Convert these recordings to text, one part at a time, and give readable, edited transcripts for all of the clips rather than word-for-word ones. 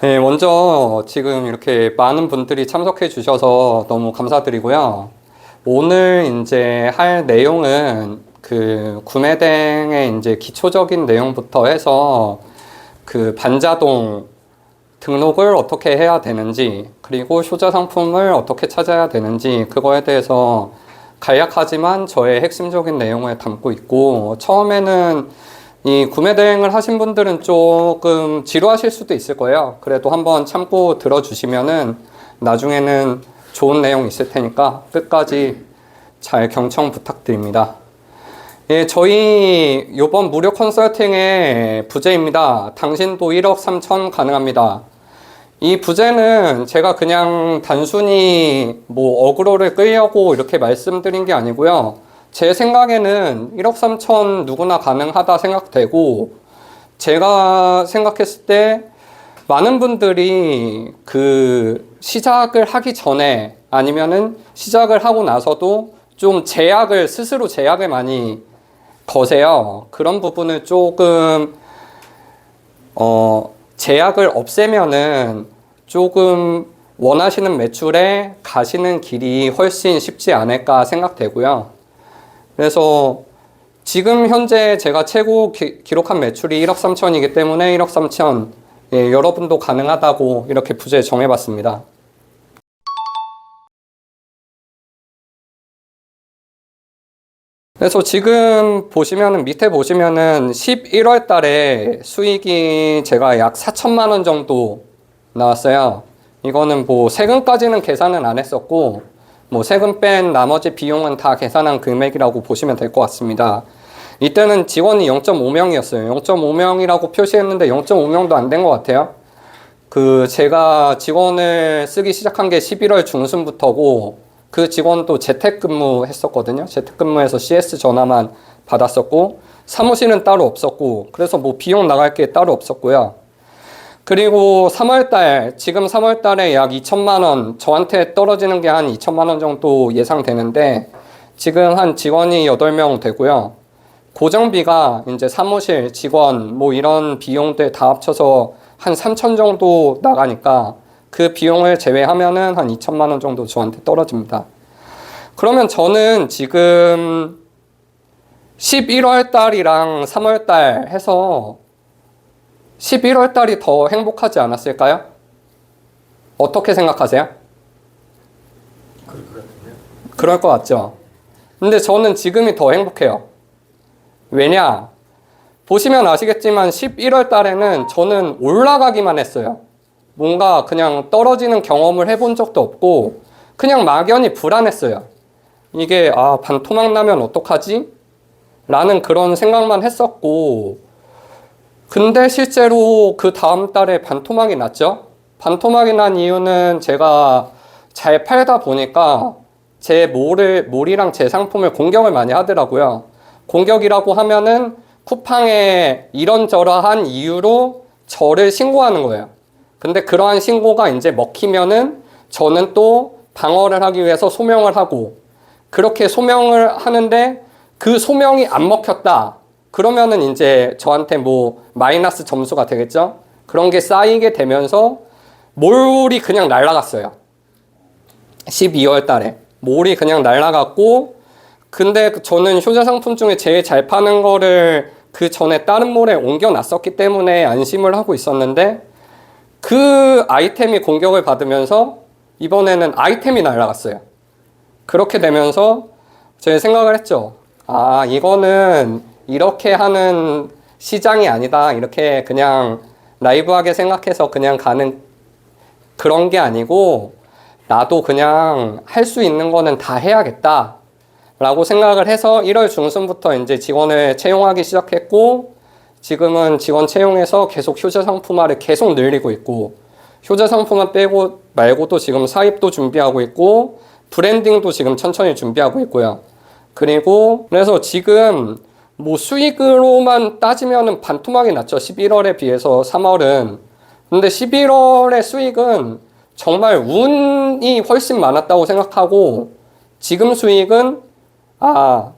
네, 먼저 지금 이렇게 많은 분들이 참석해 주셔서 너무 감사드리고요. 오늘 이제 할 내용은 그 구매대행의 이제 기초적인 내용부터 해서 그 반자동 등록을 어떻게 해야 되는지, 그리고 효자 상품을 어떻게 찾아야 되는지, 그거에 대해서 간략하지만 저의 핵심적인 내용을 담고 있고, 처음에는 이 구매 대행을 하신 분들은 조금 지루하실 수도 있을 거예요. 그래도 한번 참고 들어주시면은 나중에는 좋은 내용 있을 테니까 끝까지 잘 경청 부탁드립니다. 예, 저희 요번 무료 컨설팅의 부제입니다. 당신도 1억 3천 가능합니다. 이 부제는 제가 그냥 단순히 뭐 어그로를 끌려고 이렇게 말씀드린 게 아니고요. 제 생각에는 1억 3천 누구나 가능하다 생각되고, 제가 생각했을 때 많은 분들이 그 시작을 하기 전에 아니면은 시작을 하고 나서도 좀 스스로 제약을 많이 거세요. 그런 부분을 조금 제약을 없애면은 조금 원하시는 매출에 가시는 길이 훨씬 쉽지 않을까 생각되고요. 그래서 지금 현재 제가 최고 기록한 매출이 1억 3천이기 때문에 1억 3천, 예, 여러분도 가능하다고 이렇게 부제 정해봤습니다. 그래서 지금 보시면은 밑에 보시면은 11월 달에 수익이 제가 약 4천만 원 정도 나왔어요. 이거는 뭐 세금까지는 계산은 안 했었고, 뭐 세금 뺀 나머지 비용은 다 계산한 금액이라고 보시면 될 것 같습니다. 이때는 직원이 0.5명이었어요. 0.5명이라고 표시했는데 0.5명도 안 된 것 같아요. 제가 직원을 쓰기 시작한 게 11월 중순부터고, 그 직원도 재택근무 했었거든요. 재택근무해서 CS 전화만 받았었고, 사무실은 따로 없었고, 그래서 뭐 비용 나갈 게 따로 없었고요. 그리고 지금 3월달에 약 2천만 원, 저한테 떨어지는 게 한 2천만 원 정도 예상되는데, 지금 한 직원이 8명 되고요. 고정비가 이제 사무실, 직원, 뭐 이런 비용들 다 합쳐서 한 3천 정도 나가니까 그 비용을 제외하면은 한 2천만 원 정도 저한테 떨어집니다. 그러면 저는 지금 11월 달이랑 3월 달 해서 11월 달이 더 행복하지 않았을까요? 어떻게 생각하세요? 그럴 것 같죠? 근데 저는 지금이 더 행복해요. 왜냐? 보시면 아시겠지만 11월 달에는 저는 올라가기만 했어요. 뭔가 그냥 떨어지는 경험을 해본 적도 없고 그냥 막연히 불안했어요. 이게 반토막 나면 어떡하지? 라는 그런 생각만 했었고, 근데 실제로 그 다음 달에 반토막이 났죠. 반토막이 난 이유는 제가 잘 팔다 보니까 제 몰이랑 제 상품을 공격을 많이 하더라고요. 공격이라고 하면은 쿠팡에 이런저러한 이유로 저를 신고하는 거예요. 근데 그러한 신고가 이제 먹히면은 저는 또 방어를 하기 위해서 소명을 하고, 그렇게 소명을 하는데 그 소명이 안 먹혔다. 그러면은 이제 저한테 뭐 마이너스 점수가 되겠죠? 그런 게 쌓이게 되면서 몰이 그냥 날아갔어요. 12월 달에. 몰이 그냥 날아갔고, 근데 저는 효자 상품 중에 제일 잘 파는 거를 그 전에 다른 몰에 옮겨놨었기 때문에 안심을 하고 있었는데, 그 아이템이 공격을 받으면서 이번에는 아이템이 날아갔어요. 그렇게 되면서 제가 생각을 했죠. 이거는 이렇게 하는 시장이 아니다. 이렇게 그냥 나이브하게 생각해서 그냥 가는 그런 게 아니고, 나도 그냥 할 수 있는 거는 다 해야겠다 라고 생각을 해서 1월 중순부터 이제 직원을 채용하기 시작했고, 지금은 직원 채용해서 계속 효자 상품화를 계속 늘리고 있고, 효자 상품화 빼고 말고도 지금 사입도 준비하고 있고, 브랜딩도 지금 천천히 준비하고 있고요. 그래서 지금 뭐 수익으로만 따지면은 반토막이 났죠. 11월에 비해서 3월은. 근데 11월의 수익은 정말 운이 훨씬 많았다고 생각하고, 지금 수익은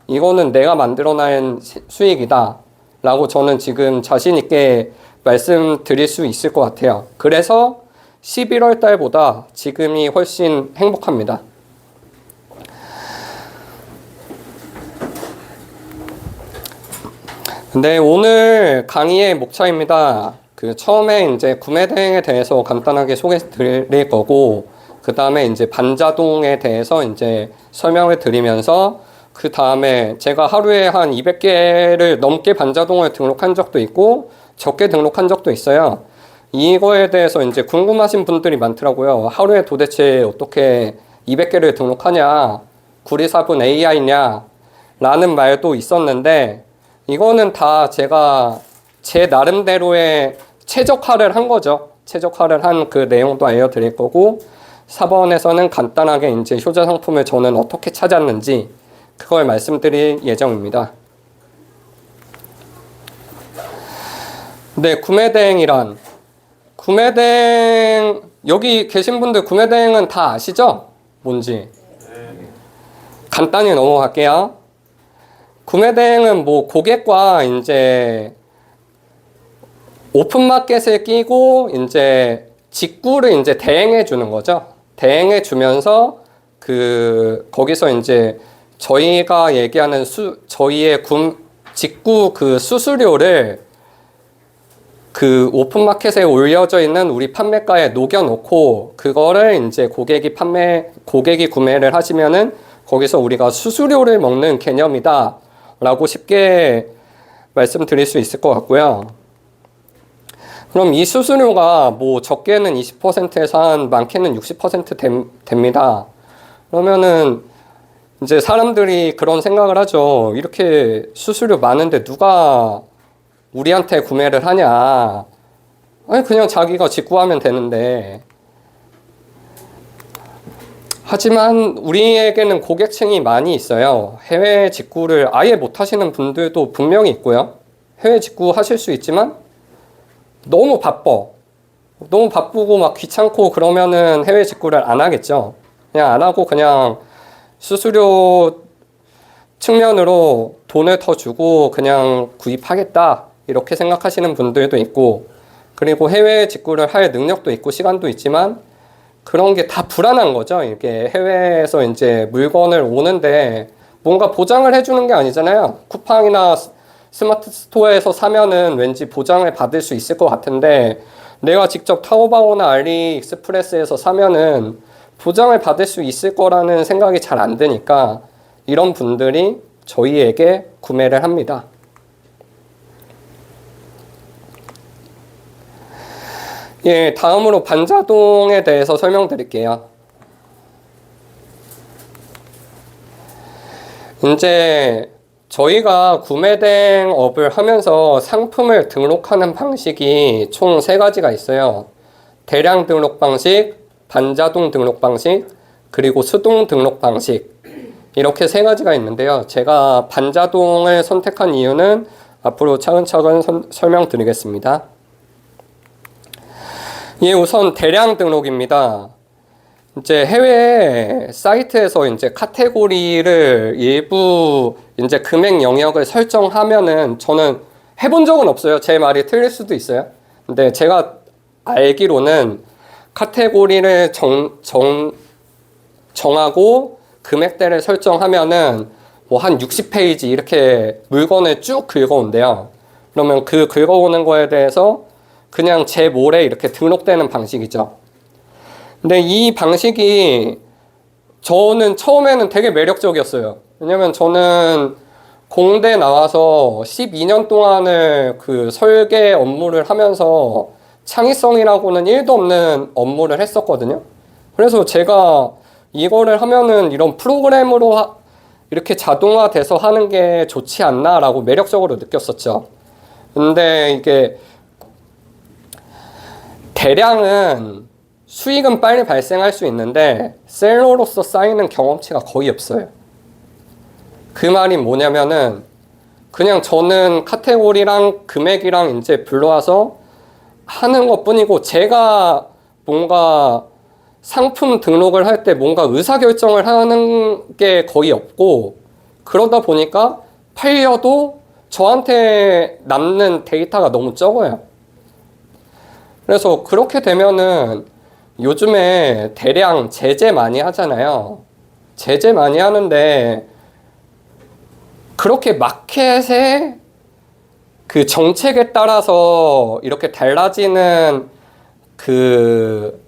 이거는 내가 만들어낸 수익이다 라고 저는 지금 자신 있게 말씀드릴 수 있을 것 같아요. 그래서 11월 달보다 지금이 훨씬 행복합니다. 네, 오늘 강의의 목차입니다. 처음에 이제 구매 대행에 대해서 간단하게 소개해 드릴 거고, 그 다음에 이제 반자동에 대해서 이제 설명을 드리면서, 그 다음에 제가 하루에 한 200개를 넘게 반자동을 등록한 적도 있고, 적게 등록한 적도 있어요. 이거에 대해서 이제 궁금하신 분들이 많더라고요. 하루에 도대체 어떻게 200개를 등록하냐, 구리사분 AI냐, 라는 말도 있었는데, 이거는 다 제가 제 나름대로의 최적화를 한 거죠. 최적화를 한 그 내용도 알려드릴 거고, 4번에서는 간단하게 이제 효자 상품을 저는 어떻게 찾았는지 그걸 말씀드릴 예정입니다. 네, 구매대행이란, 구매대행, 여기 계신 분들 구매대행은 다 아시죠? 뭔지. 간단히 넘어갈게요. 구매대행은 뭐 고객과 이제 오픈마켓을 끼고 이제 직구를 이제 대행해 주는 거죠. 대행해 주면서 거기서 이제 저희가 얘기하는 저희의 직구 그 수수료를 그 오픈마켓에 올려져 있는 우리 판매가에 녹여놓고 그거를 이제 고객이 구매를 하시면은 거기서 우리가 수수료를 먹는 개념이다 라고 쉽게 말씀드릴 수 있을 것 같고요. 그럼 이 수수료가 뭐 적게는 20%에서 한 많게는 60% 됩니다. 그러면은 이제 사람들이 그런 생각을 하죠. 이렇게 수수료 많은데 누가 우리한테 구매를 하냐. 아니 그냥 자기가 직구하면 되는데. 하지만 우리에게는 고객층이 많이 있어요. 해외 직구를 아예 못 하시는 분들도 분명히 있고요. 해외 직구 하실 수 있지만 너무 바쁘고 막 귀찮고 그러면은 해외 직구를 안 하겠죠. 그냥 안 하고 그냥 수수료 측면으로 돈을 더 주고 그냥 구입하겠다 이렇게 생각하시는 분들도 있고, 그리고 해외 직구를 할 능력도 있고 시간도 있지만 그런 게 다 불안한 거죠. 이렇게 해외에서 이제 물건을 오는데 뭔가 보장을 해주는 게 아니잖아요. 쿠팡이나 스마트 스토어에서 사면은 왠지 보장을 받을 수 있을 것 같은데 내가 직접 타오바오나 알리익스프레스에서 사면은 보장을 받을 수 있을 거라는 생각이 잘 안 드니까 이런 분들이 저희에게 구매를 합니다. 예, 다음으로 반자동에 대해서 설명드릴게요. 이제 저희가 구매대행업을 하면서 상품을 등록하는 방식이 총 3가지가 있어요. 대량 등록 방식, 반자동 등록 방식, 그리고 수동 등록 방식. 이렇게 3가지가 있는데요. 제가 반자동을 선택한 이유는 앞으로 차근차근 설명드리겠습니다. 예, 우선 대량 등록입니다. 이제 해외 사이트에서 이제 카테고리를 일부 이제 금액 영역을 설정하면은 저는 해본 적은 없어요. 제 말이 틀릴 수도 있어요. 근데 제가 알기로는 카테고리를 정하고 금액대를 설정하면은 뭐 한 60페이지 이렇게 물건을 쭉 긁어온대요. 그러면 그 긁어오는 거에 대해서 그냥 제 몰에 이렇게 등록되는 방식이죠. 근데 이 방식이 저는 처음에는 되게 매력적이었어요. 왜냐면 저는 공대 나와서 12년 동안을 그 설계 업무를 하면서 창의성이라고는 1도 없는 업무를 했었거든요. 그래서 제가 이거를 하면은 이런 프로그램으로 이렇게 자동화돼서 하는 게 좋지 않나라고 매력적으로 느꼈었죠. 근데 이게 대량은 수익은 빨리 발생할 수 있는데 셀러로서 쌓이는 경험치가 거의 없어요. 그 말이 뭐냐면은 그냥 저는 카테고리랑 금액이랑 이제 불러와서 하는 것 뿐이고 제가 뭔가 상품 등록을 할 때 뭔가 의사결정을 하는 게 거의 없고, 그러다 보니까 팔려도 저한테 남는 데이터가 너무 적어요. 그래서 그렇게 되면은 요즘에 대량 제재 많이 하잖아요. 제재 많이 하는데 그렇게 마켓의 그 정책에 따라서 이렇게 달라지는 그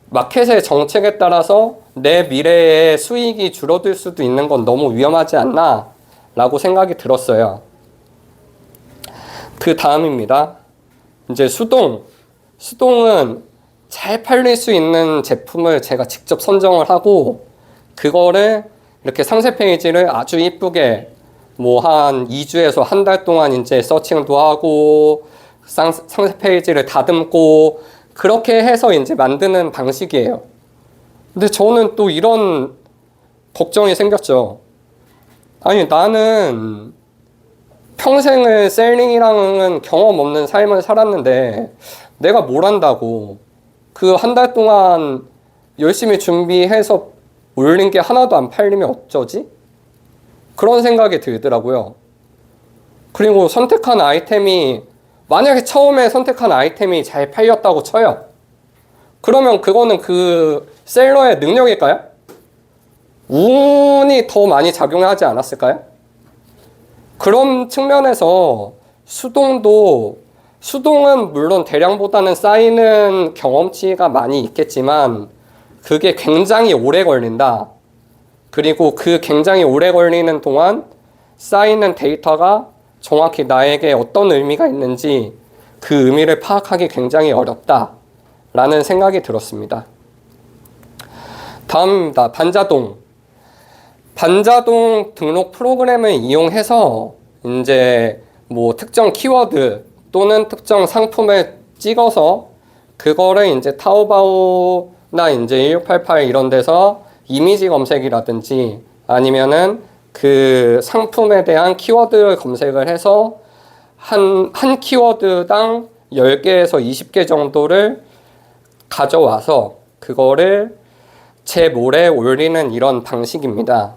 마켓의 정책에 따라서 내 미래의 수익이 줄어들 수도 있는 건 너무 위험하지 않나 라고 생각이 들었어요. 그 다음입니다. 이제 수동은 잘 팔릴 수 있는 제품을 제가 직접 선정을 하고 그거를 이렇게 상세 페이지를 아주 이쁘게 뭐 한 2주에서 한 달 동안 이제 서칭도 하고 상세 페이지를 다듬고 그렇게 해서 이제 만드는 방식이에요. 근데 저는 또 이런 걱정이 생겼죠. 아니, 나는 평생을 셀링이랑은 경험 없는 삶을 살았는데 내가 뭘 한다고 그 한 달 동안 열심히 준비해서 올린 게 하나도 안 팔리면 어쩌지? 그런 생각이 들더라고요. 그리고 선택한 아이템이 만약에 처음에 선택한 아이템이 잘 팔렸다고 쳐요. 그러면 그거는 그 셀러의 능력일까요? 운이 더 많이 작용하지 않았을까요? 그런 측면에서 수동은 물론 대량보다는 쌓이는 경험치가 많이 있겠지만 그게 굉장히 오래 걸린다. 그리고 그 굉장히 오래 걸리는 동안 쌓이는 데이터가 정확히 나에게 어떤 의미가 있는지 그 의미를 파악하기 굉장히 어렵다 라는 생각이 들었습니다. 다음입니다. 반자동 등록 프로그램을 이용해서 이제 뭐 특정 키워드 또는 특정 상품을 찍어서 그거를 이제 타오바오나 이제 1688 이런 데서 이미지 검색이라든지 아니면은 그 상품에 대한 키워드 검색을 해서 한 키워드당 10개에서 20개 정도를 가져와서 그거를 제 몰에 올리는 이런 방식입니다.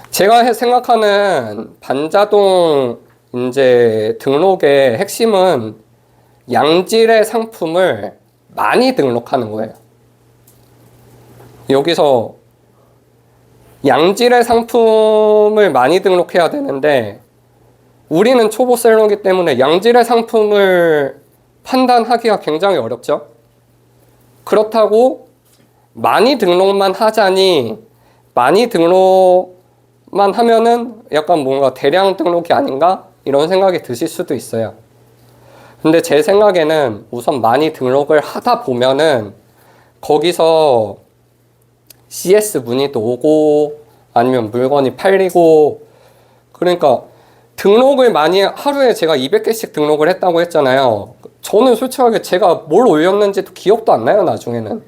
제가 생각하는 반자동 이제 등록의 핵심은 양질의 상품을 많이 등록하는 거예요. 여기서 양질의 상품을 많이 등록해야 되는데 우리는 초보셀러이기 때문에 양질의 상품을 판단하기가 굉장히 어렵죠. 그렇다고 많이 등록만 하자니 많이 등록만 하면은 약간 뭔가 대량 등록이 아닌가? 이런 생각이 드실 수도 있어요. 근데 제 생각에는 우선 많이 등록을 하다 보면은 거기서 CS 문의도 오고 아니면 물건이 팔리고 그러니까 등록을 많이 하루에 제가 200개씩 등록을 했다고 했잖아요. 저는 솔직하게 제가 뭘 올렸는지도 기억도 안 나요, 나중에는.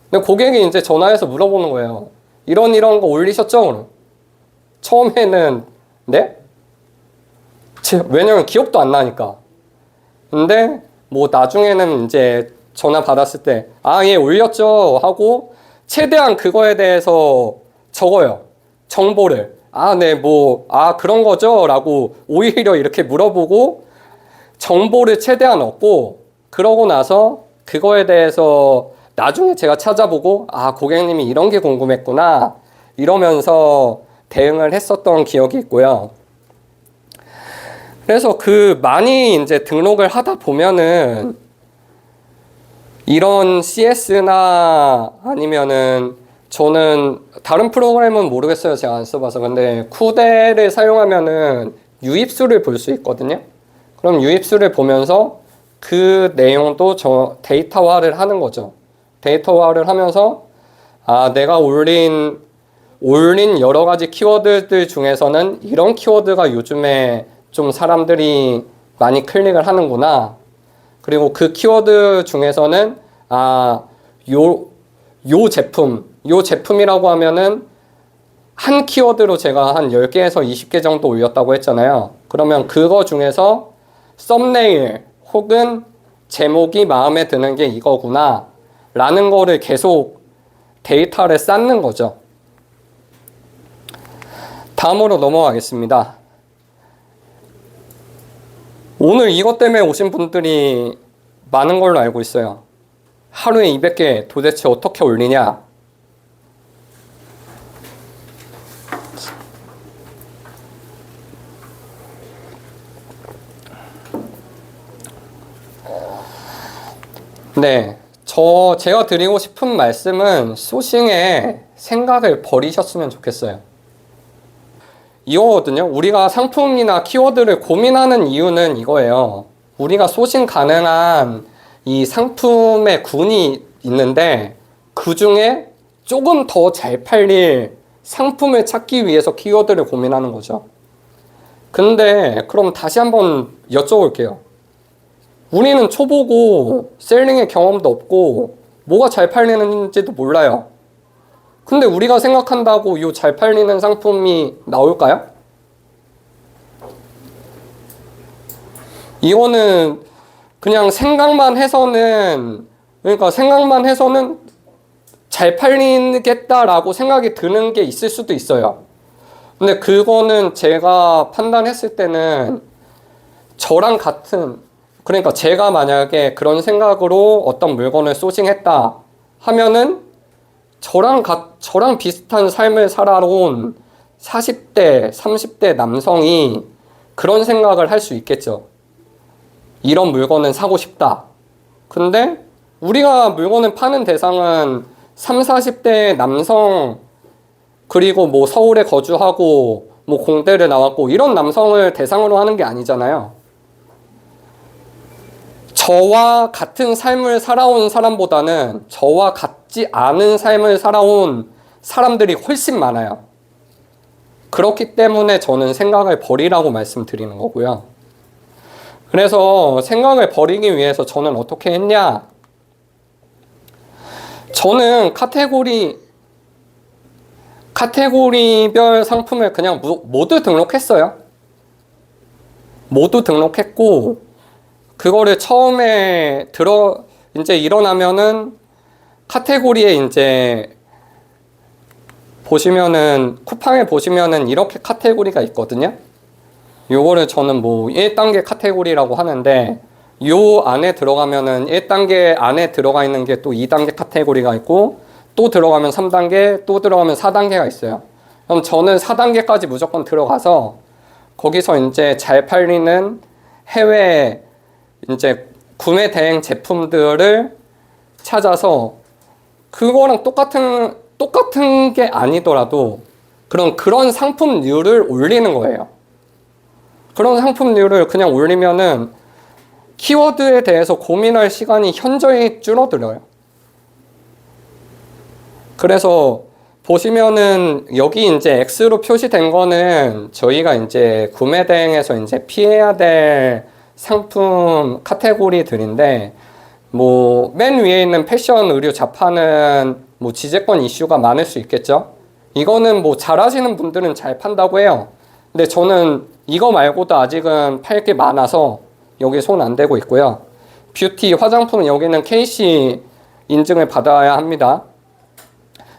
근데 고객이 이제 전화해서 물어보는 거예요. 이런 거 올리셨죠? 처음에는 네? 왜냐면 기억도 안 나니까. 근데 뭐 나중에는 이제 전화 받았을 때 아, 예, 올렸죠 하고 최대한 그거에 대해서 적어요. 정보를. 아, 네, 뭐, 아, 그런 거죠? 라고 오히려 이렇게 물어보고 정보를 최대한 얻고 그러고 나서 그거에 대해서 나중에 제가 찾아보고 아, 고객님이 이런 게 궁금했구나 이러면서 대응을 했었던 기억이 있고요. 그래서 그 많이 이제 등록을 하다 보면은 이런 CS나 아니면은 저는 다른 프로그램은 모르겠어요. 제가 안 써봐서. 근데 쿠데를 사용하면은 유입수를 볼 수 있거든요. 그럼 유입수를 보면서 그 내용도 데이터화를 하는 거죠. 데이터화를 하면서 아, 내가 올린 여러 가지 키워드들 중에서는 이런 키워드가 요즘에 좀 사람들이 많이 클릭을 하는구나. 그리고 그 키워드 중에서는 아, 요 제품이라고 하면은 한 키워드로 제가 한 10개에서 20개 정도 올렸다고 했잖아요. 그러면 그거 중에서 썸네일 혹은 제목이 마음에 드는 게 이거구나 라는 거를 계속 데이터를 쌓는 거죠. 다음으로 넘어가겠습니다. 오늘 이것 때문에 오신 분들이 많은 걸로 알고 있어요. 하루에 200개 도대체 어떻게 올리냐? 네, 제가 드리고 싶은 말씀은 소싱에 생각을 버리셨으면 좋겠어요. 이거거든요. 우리가 상품이나 키워드를 고민하는 이유는 이거예요. 우리가 소싱 가능한 이 상품의 군이 있는데 그 중에 조금 더 잘 팔릴 상품을 찾기 위해서 키워드를 고민하는 거죠. 근데 그럼 다시 한번 여쭤볼게요. 우리는 초보고 셀링의 경험도 없고 뭐가 잘 팔리는지도 몰라요. 근데 우리가 생각한다고 이 잘 팔리는 상품이 나올까요? 이거는 그냥 생각만 해서는, 그러니까 생각만 해서는 잘 팔리겠다라고 생각이 드는 게 있을 수도 있어요. 근데 그거는 제가 판단했을 때는 저랑 같은, 그러니까 제가 만약에 그런 생각으로 어떤 물건을 소싱했다 하면은 저랑 비슷한 삶을 살아온 40대, 30대 남성이 그런 생각을 할 수 있겠죠. 이런 물건은 사고 싶다. 근데 우리가 물건을 파는 대상은 30, 40대 남성, 그리고 뭐 서울에 거주하고 뭐 공대를 나왔고 이런 남성을 대상으로 하는 게 아니잖아요. 저와 같은 삶을 살아온 사람보다는 저와 같지 않은 삶을 살아온 사람들이 훨씬 많아요. 그렇기 때문에 저는 생각을 버리라고 말씀드리는 거고요. 그래서 생각을 버리기 위해서 저는 어떻게 했냐? 저는 카테고리별 상품을 그냥 모두 등록했어요. 모두 등록했고, 그거를 처음에 이제 일어나면은 카테고리에 이제 보시면은, 쿠팡에 보시면은 이렇게 카테고리가 있거든요. 요거를 저는 뭐 1단계 카테고리라고 하는데, 요 안에 들어가면은 1단계 안에 들어가 있는 게 또 2단계 카테고리가 있고, 또 들어가면 3단계, 또 들어가면 4단계가 있어요. 그럼 저는 4단계까지 무조건 들어가서 거기서 이제 잘 팔리는 해외 이제 구매 대행 제품들을 찾아서 그거랑 똑같은 게 아니더라도 그런 상품류를 올리는 거예요. 그런 상품류를 그냥 올리면은 키워드에 대해서 고민할 시간이 현저히 줄어들어요. 그래서 보시면은 여기 이제 X로 표시된 거는 저희가 이제 구매 대행에서 이제 피해야 될 상품 카테고리들인데, 뭐 맨 위에 있는 패션, 의류, 자파는 뭐 지재권 이슈가 많을 수 있겠죠. 이거는 뭐 잘하시는 분들은 잘 판다고 해요. 근데 저는 이거 말고도 아직은 팔 게 많아서 여기 손 안 대고 있고요. 뷰티, 화장품 여기는 KC 인증을 받아야 합니다.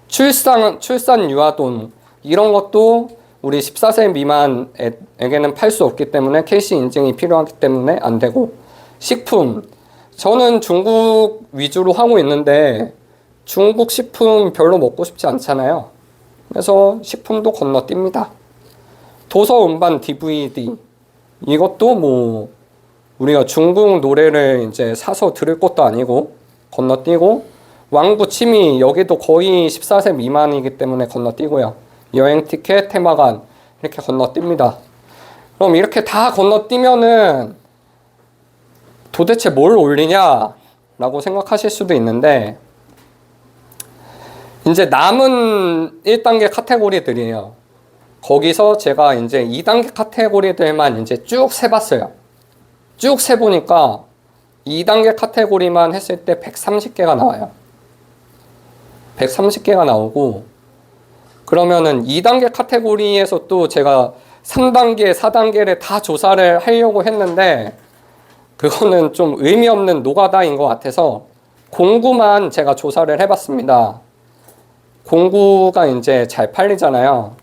출산 유아돈 이런 것도 우리 14세 미만에게는 팔 수 없기 때문에 KC 인증이 필요하기 때문에 안 되고, 식품 저는 중국 위주로 하고 있는데 중국 식품 별로 먹고 싶지 않잖아요. 그래서 식품도 건너뜁니다. 도서 음반 DVD 이것도 뭐 우리가 중국 노래를 이제 사서 들을 것도 아니고 건너뛰고, 왕구 취미 여기도 거의 14세 미만이기 때문에 건너뛰고요. 여행 티켓, 테마관 이렇게 건너뜁니다. 그럼 이렇게 다 건너뛰면은 도대체 뭘 올리냐 라고 생각하실 수도 있는데, 이제 남은 1단계 카테고리들이에요. 거기서 제가 이제 2단계 카테고리들만 이제 쭉 세봤어요. 쭉 세보니까 2단계 카테고리만 했을 때 130개가 나와요. 130개가 나오고, 그러면은 2단계 카테고리에서 또 제가 3단계, 4단계를 다 조사를 하려고 했는데 그거는 좀 의미 없는 노가다인 것 같아서 공구만 제가 조사를 해봤습니다. 공구가 이제 잘 팔리잖아요.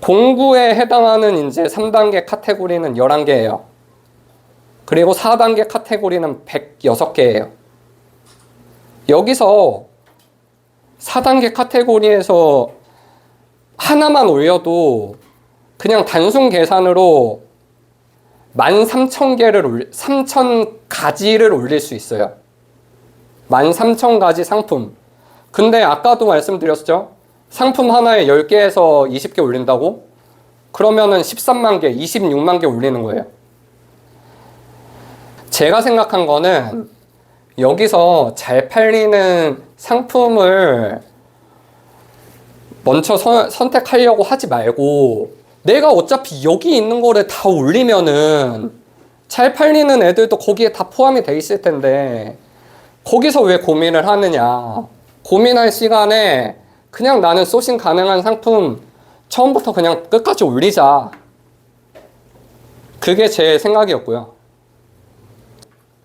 공구에 해당하는 이제 3단계 카테고리는 11개예요. 그리고 4단계 카테고리는 106개예요. 여기서 4단계 카테고리에서 하나만 올려도 그냥 단순 계산으로 13,000개를 3,000가지를 올릴 수 있어요. 13,000가지 상품. 근데 아까도 말씀드렸죠? 상품 하나에 10개에서 20개 올린다고? 그러면은 13만 개, 26만 개 올리는 거예요. 제가 생각한 거는 여기서 잘 팔리는 상품을 먼저 선택하려고 하지 말고 내가 어차피 여기 있는 거를 다 올리면은 잘 팔리는 애들도 거기에 다 포함이 돼 있을 텐데 거기서 왜 고민을 하느냐. 고민할 시간에 그냥 나는 소싱 가능한 상품 처음부터 그냥 끝까지 올리자. 그게 제 생각이었고요.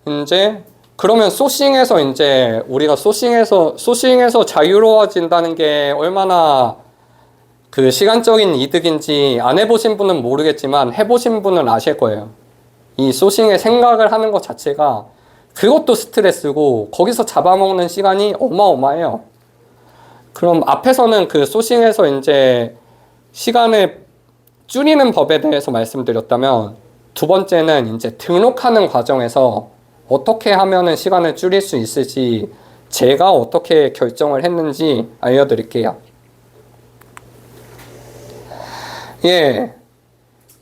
이제 그러면 소싱에서 이제 우리가 소싱에서 자유로워진다는 게 얼마나 그 시간적인 이득인지 안 해보신 분은 모르겠지만 해보신 분은 아실 거예요. 이 소싱의 생각을 하는 것 자체가 그것도 스트레스고 거기서 잡아먹는 시간이 어마어마해요. 그럼 앞에서는 그 소싱에서 이제 시간을 줄이는 법에 대해서 말씀드렸다면 두 번째는 이제 등록하는 과정에서 어떻게 하면은 시간을 줄일 수 있을지 제가 어떻게 결정을 했는지 알려드릴게요. 예,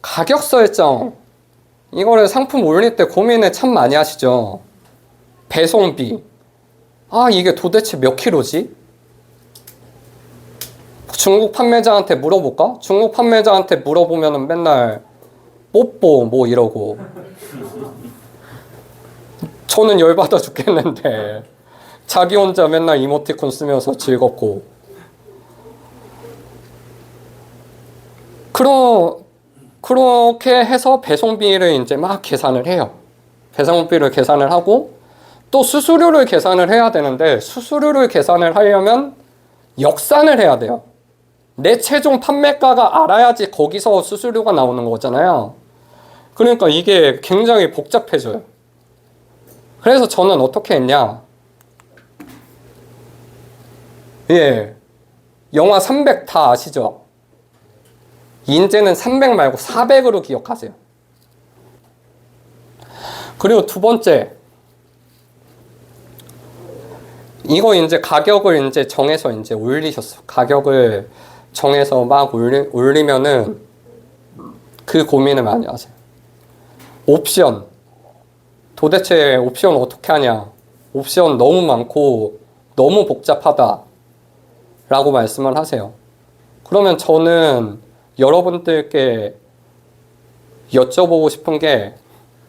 가격 설정. 이거를 상품 올릴 때 고민을 참 많이 하시죠. 배송비. 아, 이게 도대체 몇 킬로지? 중국 판매자한테 물어볼까? 중국 판매자한테 물어보면은 맨날 뽀뽀 뭐 이러고 저는 열받아 죽겠는데 자기 혼자 맨날 이모티콘 쓰면서 즐겁고 그렇게 해서 배송비를 이제 막 계산을 해요. 배송비를 계산을 하고 또 수수료를 계산을 해야 되는데 수수료를 계산을 하려면 역산을 해야 돼요. 내 최종 판매가가 알아야지 거기서 수수료가 나오는 거잖아요. 그러니까 이게 굉장히 복잡해져요. 그래서 저는 어떻게 했냐. 예, 영화 300 다 아시죠? 인제는 300 말고 400으로 기억하세요. 그리고 두 번째, 이거 이제 가격을 이제 정해서 이제 올리셨어. 가격을 정해서 막 올리면은 그 고민을 많이 하세요. 옵션. 도대체 옵션 어떻게 하냐. 옵션 너무 많고 너무 복잡하다. 라고 말씀을 하세요. 그러면 저는 여러분들께 여쭤보고 싶은 게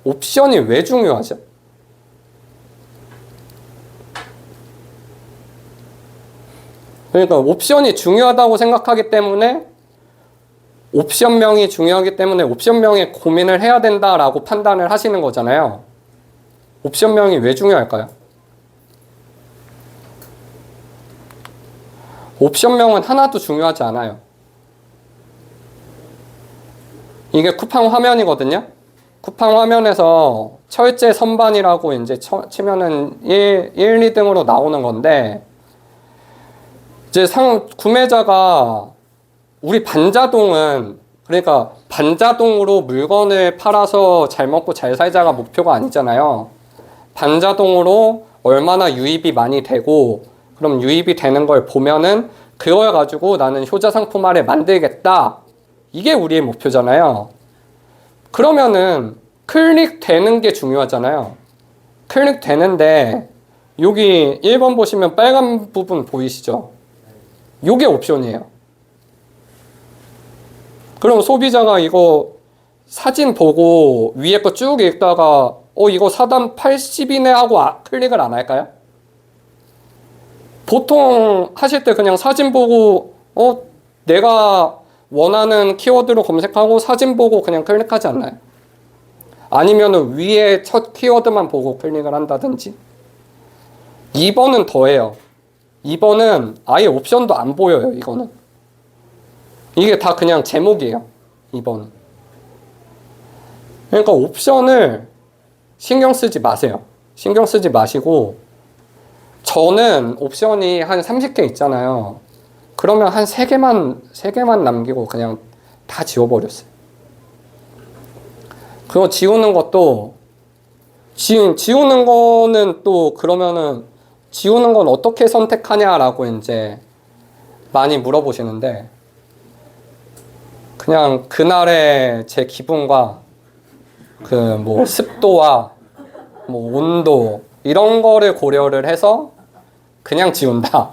옵션이 왜 중요하죠? 그러니까 옵션이 중요하다고 생각하기 때문에 옵션명이 중요하기 때문에 옵션명에 고민을 해야 된다라고 판단을 하시는 거잖아요. 옵션명이 왜 중요할까요? 옵션명은 하나도 중요하지 않아요. 이게 쿠팡 화면이거든요. 쿠팡 화면에서 철제 선반이라고 이제 치면은 1, 2등으로 나오는 건데 이제 구매자가 우리 반자동은 그러니까 반자동으로 물건을 팔아서 잘 먹고 잘 살자가 목표가 아니잖아요. 반자동으로 얼마나 유입이 많이 되고 그럼 유입이 되는 걸 보면은 그걸 가지고 나는 효자 상품화를 만들겠다. 이게 우리의 목표잖아요. 그러면은 클릭되는 게 중요하잖아요. 클릭되는데 여기 1번 보시면 빨간 부분 보이시죠? 요게 옵션이에요. 그럼 소비자가 이거 사진 보고 위에 거 쭉 읽다가 이거 사단 80이네 하고 클릭을 안 할까요? 보통 하실 때 그냥 사진 보고 내가 원하는 키워드로 검색하고 사진 보고 그냥 클릭하지 않나요? 아니면은 위에 첫 키워드만 보고 클릭을 한다든지. 2번은 더해요. 2번은 아예 옵션도 안 보여요. 이거는 이게 다 그냥 제목이에요. 2번은. 그러니까 옵션을 신경 쓰지 마세요. 신경 쓰지 마시고, 저는 옵션이 한 30개 있잖아요. 그러면 한 3개만 남기고 그냥 다 지워버렸어요. 그거 지우는 것도, 지우는 거는 또 그러면은, 지우는 건 어떻게 선택하냐라고 이제 많이 물어보시는데, 그냥 그날의 제 기분과 그 뭐 습도와 뭐 온도 이런 거를 고려를 해서 그냥 지운다.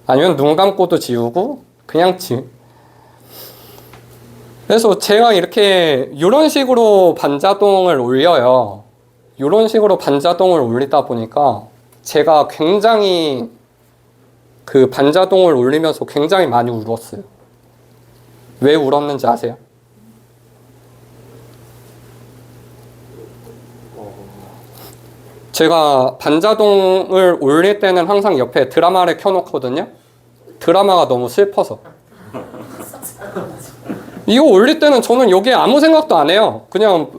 아니면 눈 감고도 지우고 그냥 그래서 제가 이렇게 이런 식으로 반자동을 올려요. 이런 식으로 반자동을 올리다 보니까 제가 굉장히 그 반자동을 올리면서 굉장히 많이 울었어요. 왜 울었는지 아세요? 제가 반자동을 올릴 때는 항상 옆에 드라마를 켜놓거든요. 드라마가 너무 슬퍼서. 이거 올릴 때는 저는 여기에 아무 생각도 안 해요. 그냥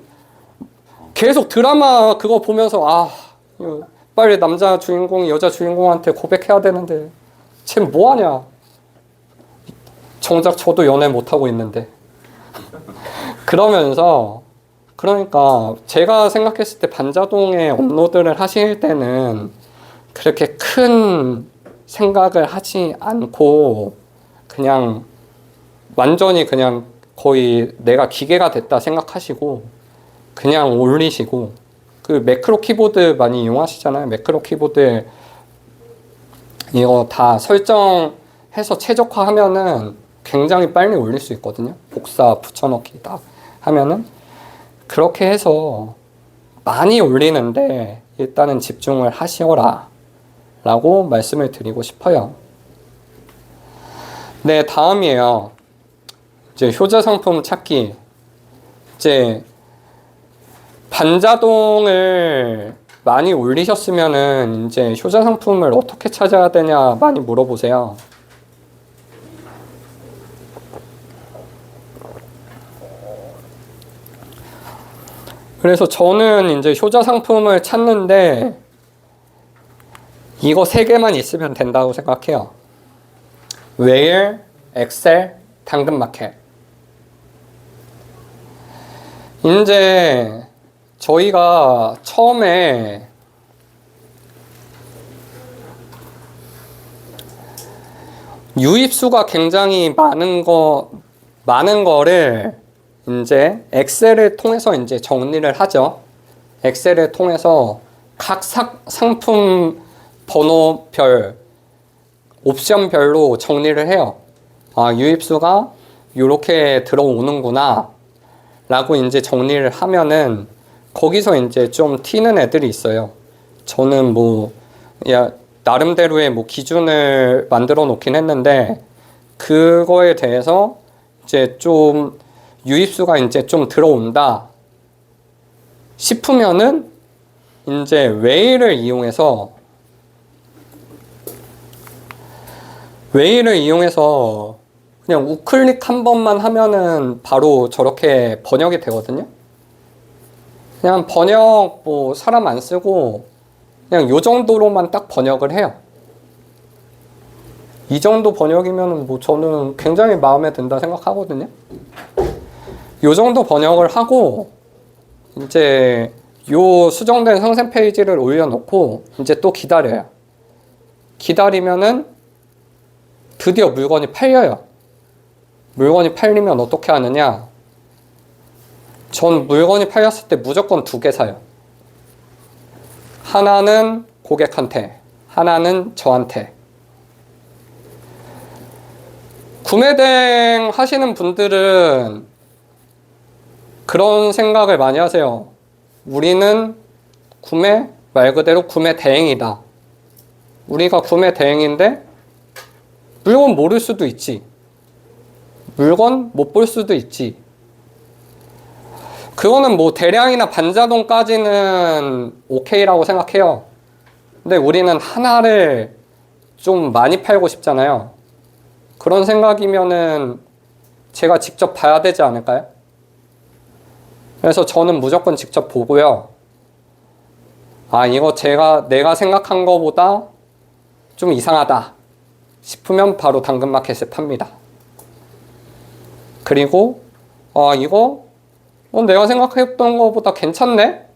계속 드라마 그거 보면서 빨리 남자 주인공이 여자 주인공한테 고백해야 되는데 쟤 뭐하냐. 정작 저도 연애 못하고 있는데. 그러니까 제가 생각했을 때 반자동에 업로드를 하실 때는 그렇게 큰 생각을 하지 않고 그냥 완전히 그냥 거의 내가 기계가 됐다 생각하시고 그냥 올리시고, 그 매크로 키보드 많이 이용하시잖아요. 매크로 키보드 이거 다 설정해서 최적화하면은 굉장히 빨리 올릴 수 있거든요. 복사 붙여넣기 다 하면은. 그렇게 해서 많이 올리는데 일단은 집중을 하시오라 라고 말씀을 드리고 싶어요. 네, 다음이에요. 이제 효자 상품 찾기. 이제 반자동을 많이 올리셨으면은 이제 효자 상품을 어떻게 찾아야 되냐 많이 물어보세요. 그래서 저는 이제 효자 상품을 찾는데 이거 3개만 있으면 된다고 생각해요. 웨일, 엑셀, 당근마켓. 이제 저희가 처음에 유입수가 굉장히 많은 거를 이제 엑셀을 통해서 이제 정리를 하죠. 엑셀을 통해서 각 상품 번호별, 옵션별로 정리를 해요. 유입수가 이렇게 들어오는구나 라고 이제 정리를 하면은 거기서 이제 좀 튀는 애들이 있어요. 저는 나름대로의 기준을 만들어 놓긴 했는데 그거에 대해서 이제 좀 유입수가 이제 좀 들어온다 싶으면은 이제 웨이를 이용해서 그냥 우클릭 한 번만 하면은 바로 저렇게 번역이 되거든요. 그냥 번역 사람 안 쓰고 그냥 요 정도로만 딱 번역을 해요. 이 정도 번역이면은 저는 굉장히 마음에 든다 생각하거든요. 요 정도 번역을 하고 이제 요 수정된 상세 페이지를 올려놓고 이제 또 기다려요. 기다리면은 드디어 물건이 팔려요. 물건이 팔리면 어떻게 하느냐? 전 물건이 팔렸을 때 무조건 2개 사요. 하나는 고객한테, 하나는 저한테. 구매대행 하시는 분들은 그런 생각을 많이 하세요. 우리는 말 그대로 구매 대행이다. 우리가 구매 대행인데 물건 모를 수도 있지. 물건 못 볼 수도 있지. 그거는 대량이나 반자동까지는 오케이라고 생각해요. 근데 우리는 하나를 좀 많이 팔고 싶잖아요. 그런 생각이면은 제가 직접 봐야 되지 않을까요? 그래서 저는 무조건 직접 보고요. 아, 이거 내가 생각한 거보다 좀 이상하다 싶으면 바로 당근마켓에 팝니다. 그리고 이거 내가 생각했던 거보다 괜찮네?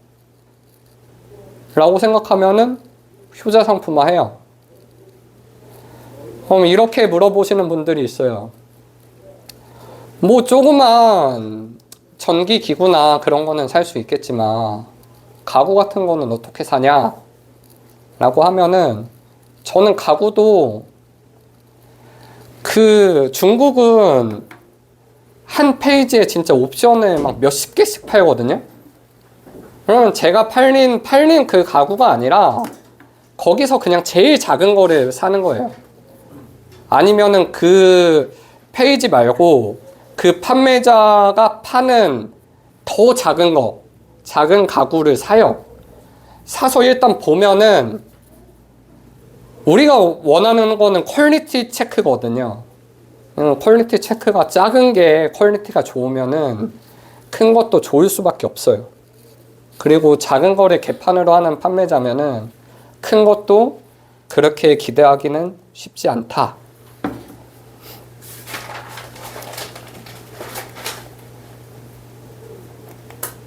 라고 생각하면은 효자 상품화해요. 그럼 이렇게 물어보시는 분들이 있어요. 뭐 조그만 전기기구나 그런 거는 살 수 있겠지만 가구 같은 거는 어떻게 사냐? 라고 하면은 저는 가구도 중국은 한 페이지에 진짜 옵션을 막 몇십 개씩 팔거든요. 그러면 제가 팔린 그 가구가 아니라 거기서 그냥 제일 작은 거를 사는 거예요. 아니면은 그 페이지 말고 그 판매자가 파는 더 작은 가구를 사요. 사서 일단 보면은 우리가 원하는 거는 퀄리티 체크거든요. 퀄리티 체크가 작은 게 퀄리티가 좋으면은 큰 것도 좋을 수밖에 없어요. 그리고 작은 거를 개판으로 하는 판매자면은 큰 것도 그렇게 기대하기는 쉽지 않다.